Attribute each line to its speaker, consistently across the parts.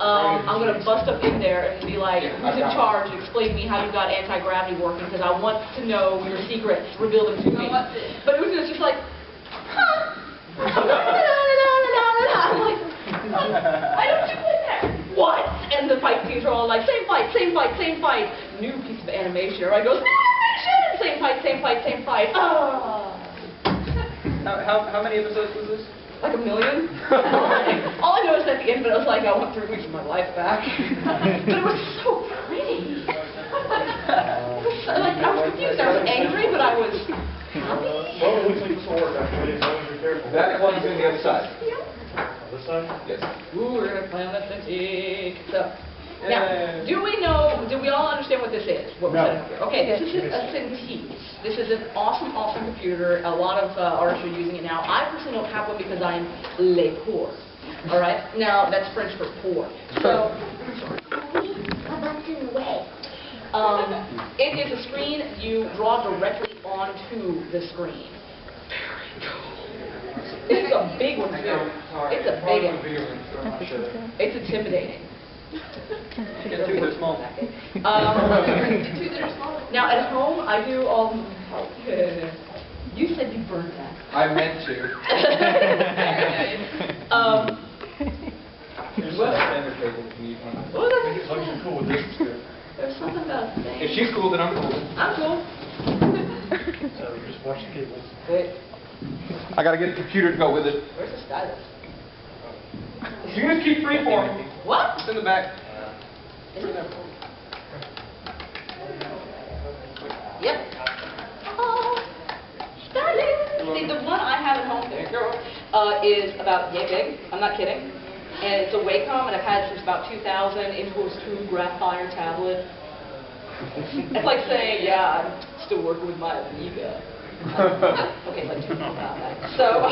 Speaker 1: I'm going to bust up in there and be like, who's in charge, and explain to me how you got anti-gravity working, because I want to know your secrets, reveal them to me. But it was just like, huh? I'm like, I don't do that. What? And the fight scenes are all like, same fight, same fight, same fight. New piece of animation. Everybody goes, new animation! Same fight, same fight, same fight.
Speaker 2: How many episodes was this?
Speaker 1: Like 1 million. All I noticed at the end of it, I was like, I want 3 weeks of my life back. But it was so pretty. It was so, like, I was confused. I was angry, but I was happy.
Speaker 3: Well, it looks like this will work actually, as long as you're careful.
Speaker 2: That one's on the other side.
Speaker 1: Yeah.
Speaker 3: This side?
Speaker 2: Yes.
Speaker 1: Ooh, we're going to play on the Cintiq. So, now, do we all understand what this is? What we're setting up here? Okay, this is a Cintiq. This is an awesome, awesome computer. A lot of artists are using it now. I personally don't have one because I'm les pauvres. All right? Now, that's French for poor. So, it is a screen you draw directly onto the screen. Very cool. This is a big one, too. It's a big one. It's intimidating.
Speaker 2: Get two, they're small.
Speaker 1: Now at home I do all. You said you burnt that.
Speaker 2: I meant to. There's a standard table.
Speaker 1: Oh, that's
Speaker 3: As long as you're cool with this, it's good.
Speaker 1: There's something about saying.
Speaker 2: If she's cool, then I'm cool.
Speaker 1: I'm cool.
Speaker 3: So just watch the cables.
Speaker 1: Wait,
Speaker 2: I gotta get the computer to go with it.
Speaker 1: where's the stylus?
Speaker 2: You just keep freeforming.
Speaker 1: What?
Speaker 2: It's in the back.
Speaker 1: Is it? Yep. Oh, stylus. See, the one I have at home there, girl, is about yay big. I'm not kidding. And it's a Wacom, and I've had it since about 2000. It goes to graphite tablet. It's like saying, yeah, I'm still working with my Amiga. Okay, let's talk about that. So,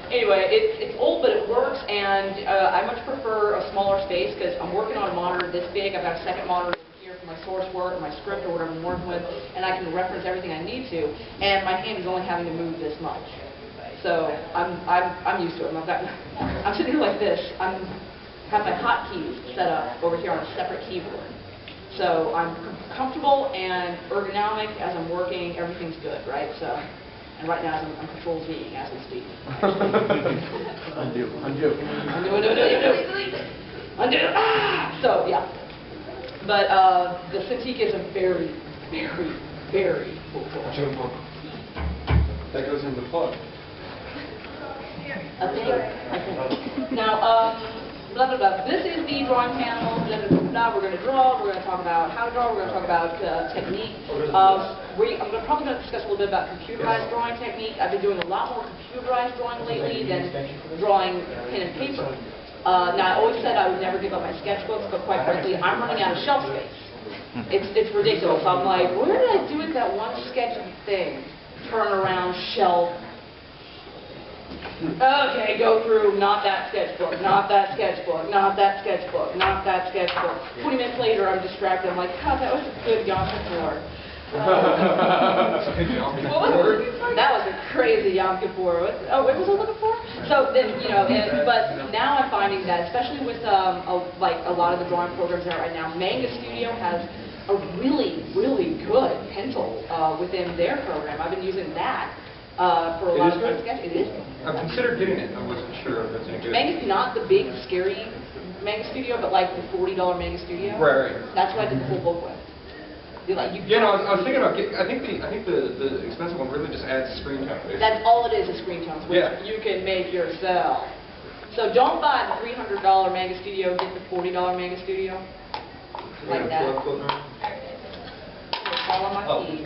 Speaker 1: anyway, it's old, but it works, and I much prefer a smaller space because I'm working on a monitor this big. I've got a second monitor here for my source work, or my script, or whatever I'm working with, and I can reference everything I need to. And my hand is only having to move this much. So I'm used to it. I'm sitting here like this. I have my hotkeys set up over here on a separate keyboard. So I'm comfortable and ergonomic as I'm working. Everything's good, right? So, and right now I'm control Z as we speak.
Speaker 3: Undo.
Speaker 1: Ah! So yeah. But the Cintiq is a very, very, very cool tool.
Speaker 2: That goes in the plug.
Speaker 1: I think. Now, blah, blah, blah. This is the drawing panel. Blah, blah, blah, blah. We're going to draw. We're going to talk about how to draw. We're going to talk about technique. I'm probably going to discuss a little bit about computerized drawing technique. I've been doing a lot more computerized drawing lately than drawing pen and paper. Now, I always said I would never give up my sketchbooks, but quite frankly, I'm running out of shelf space. It's ridiculous. I'm like, where did I do with that one sketch thing? Turn around, shelf. Okay, go through, not that sketchbook, not that sketchbook, not that sketchbook, not that sketchbook. 20 minutes later, I'm distracted. I'm like, God, that was a good Yom Kippur. That was a crazy Yom Kippur. What was I looking for? So then, but now I'm finding that, especially with like a lot of the drawing programs out right now, Manga Studio has a really, really good pencil within their program. I've been using that. For a lot of sketches. It is.
Speaker 2: I've considered getting it. I wasn't sure if it's any good.
Speaker 1: Manga's not the big, scary Manga Studio, but like the $40 Manga Studio.
Speaker 2: Right.
Speaker 1: That's what I did the full book with. I
Speaker 2: was thinking about getting. I think the expensive one really just adds screen tone.
Speaker 1: That's all it is screen tones, which you can make yourself. So don't buy the $300 Manga Studio. Get the $40 Manga Studio. Like that. All on my keys.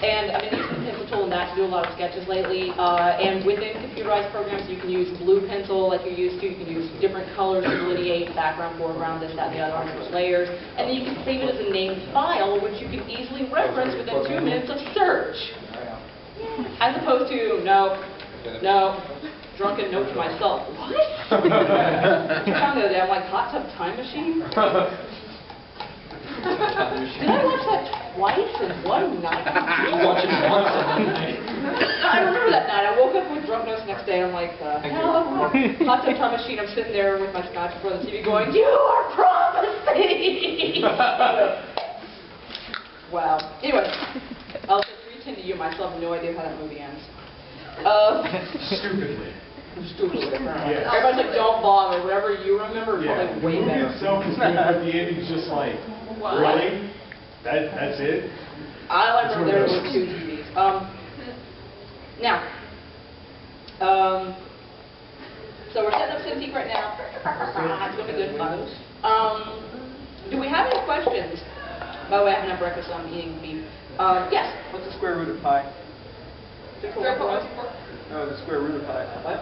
Speaker 1: And I've been using the pencil tool and that to do a lot of sketches lately. And within computerized programs, you can use blue pencil like you're used to. You can use different colors to delineate background, foreground, this, that, and the other, on different layers. And then you can save it as a named file, which you can easily reference within 2 minutes of search. As opposed to, no, drunken note to myself. What? I found the other day, I'm like, hot tub time machine? Did I watch that twice in one night?
Speaker 2: You watch it once in one night.
Speaker 1: I remember that night. I woke up with drunk notes the next day. I'm like, hell, hot tub time machine. I'm sitting there with my scotch in front of the TV going, you are promising! Wow. Anyway, I'll say 3:10 to you. I still have no idea how that movie ends.
Speaker 3: Stupidly.
Speaker 1: Stupidly, apparently.
Speaker 3: Yeah.
Speaker 1: Everybody's like, don't bother. Whatever you remember is
Speaker 3: Yeah,
Speaker 1: probably
Speaker 3: the
Speaker 1: way
Speaker 3: movie
Speaker 1: better.
Speaker 3: itself is good, but the ending's just like,
Speaker 1: What?
Speaker 3: really? That's it?
Speaker 1: I remember there were 2 TVs. Now, so we're setting up Cintiq right now. It's going to be good fun. Do we have any questions? By the way, I haven't had breakfast, so I'm eating beef. Yes?
Speaker 4: What's the square root of pi?
Speaker 1: What?
Speaker 4: No, the square root of pi.
Speaker 1: What?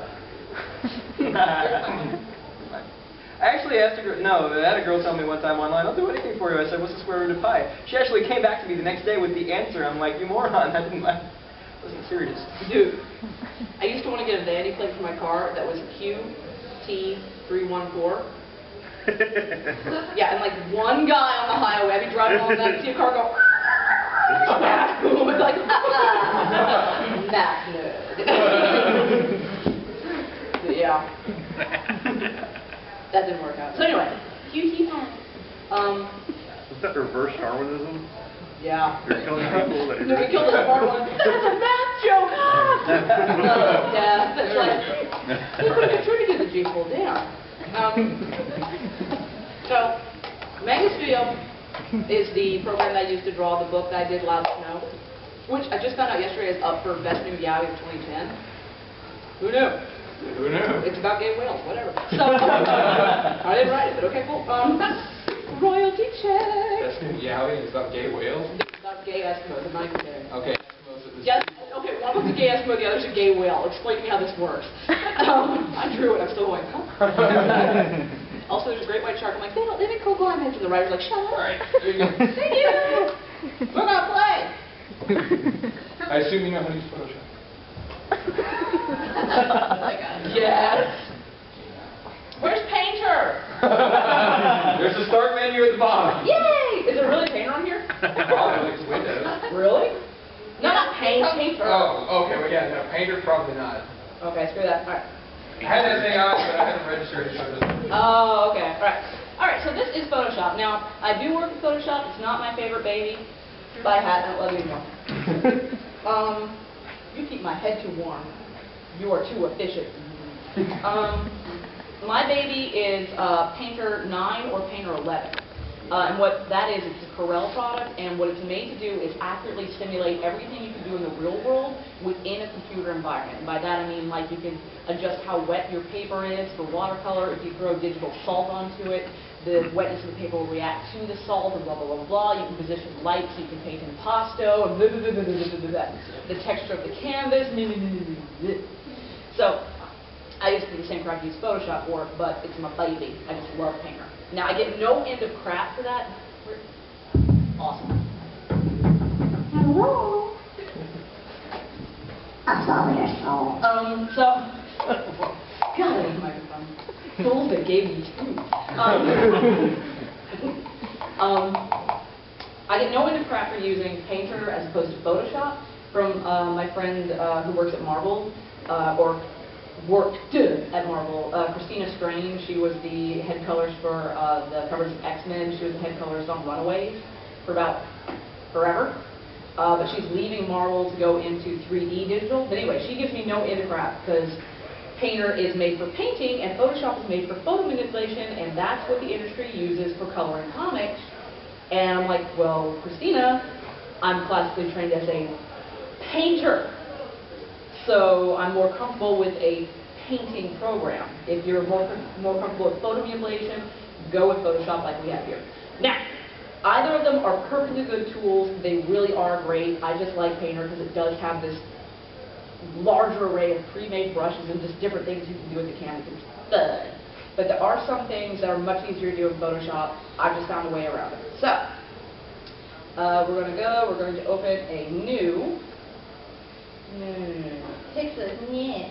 Speaker 4: I actually asked a girl, no, I had a girl tell me one time online, I'll do anything for you. I said, what's the square root of pi? She actually came back to me the next day with the answer. I'm like, you moron, I wasn't serious.
Speaker 1: Dude, I used to want to get a vanity plate for my car that was QT314. Yeah, and like one guy on the highway, I'd be driving along that, see a car go, like, that nerd. Yeah. That didn't work out. So anyway, QT Panel.
Speaker 5: Is that reverse Darwinism?
Speaker 1: Yeah.
Speaker 5: You're killing people that
Speaker 1: No, we killed the smart one. That's a math joke! Yeah, that's like, we could have contributed the G full down. So, Manga Studio is the program that I used to draw the book that I did last snow, which I just found out yesterday is up for Best New Yaoi of 2010. Who knew?
Speaker 2: Who knew?
Speaker 1: It's about gay whales, whatever. So, I didn't write it, but okay, cool. Royalty check.
Speaker 2: That's new Yaoi, it's about gay whales?
Speaker 1: It's about gay Eskimos, I'm not even kidding.
Speaker 2: Okay, Eskimos at this.
Speaker 1: Yes, okay, one was a gay Eskimo, the other's a gay whale. Explain to me how this works. I drew it, I'm still going, huh? Also, there's a great white shark. I'm like, they don't live in Coco Island. And the writer's like, shut up.
Speaker 2: All right, there you go.
Speaker 1: Thank you. We're going to play.
Speaker 2: I assume you know how to use Photoshop.
Speaker 1: Oh my God. Yes. Where's Painter?
Speaker 2: There's a start menu at the bottom.
Speaker 1: Yay! Is it really Painter on here?
Speaker 2: Probably, it's Windows.
Speaker 1: Really? No, not Painter.
Speaker 2: Oh, okay, well, yeah, no, Painter probably not.
Speaker 1: Okay, screw that. All right.
Speaker 2: I had that thing on, but I hadn't registered it, so it doesn't.
Speaker 1: Oh, okay. All right. All right, so this is Photoshop. Now, I do work with Photoshop. It's not my favorite baby. Bye, hat. I don't love you anymore. You keep my head too warm. You are too efficient. My baby is Painter 9 or Painter 11. And what that is, it's a Corel product, and what it's made to do is accurately simulate everything you can do in the real world within a computer environment. And by that I mean, like, you can adjust how wet your paper is for watercolor. If you throw digital salt onto it, the wetness of the paper will react to the salt, and blah, blah, blah, blah. You can position light so you can paint impasto, and blah, blah, blah, blah, blah, blah, blah. The texture of the canvas, blah, blah, blah, blah, blah. So, I used to do the same crap I use Photoshop for, but it's my baby. I just love Painter. Now, I get no end of crap for that. Awesome. Hello. I saw your soul. God, I hate microphone. Souls that gave me food. I get no end of crap for using Painter as opposed to Photoshop from my friend who works at Marvel, or worked at Marvel. Christina Strange, she was the head colorist for the covers of X-Men. She was the head colorist on Runaways for about forever. But she's leaving Marvel to go into 3D digital. But anyway, she gives me no end of crap because Painter is made for painting and Photoshop is made for photo manipulation, and that's what the industry uses for coloring comics. And I'm like, well, Christina, I'm classically trained as a painter. So I'm more comfortable with a painting program. If you're more comfortable with photo manipulation, go with Photoshop like we have here. Now, either of them are perfectly good tools. They really are great. I just like Painter because it does have this larger array of pre-made brushes and just different things you can do with the canvas. It's fun. But there are some things that are much easier to do in Photoshop. I've just found a way around it. So, we're going to open a new Pixel. Yeah.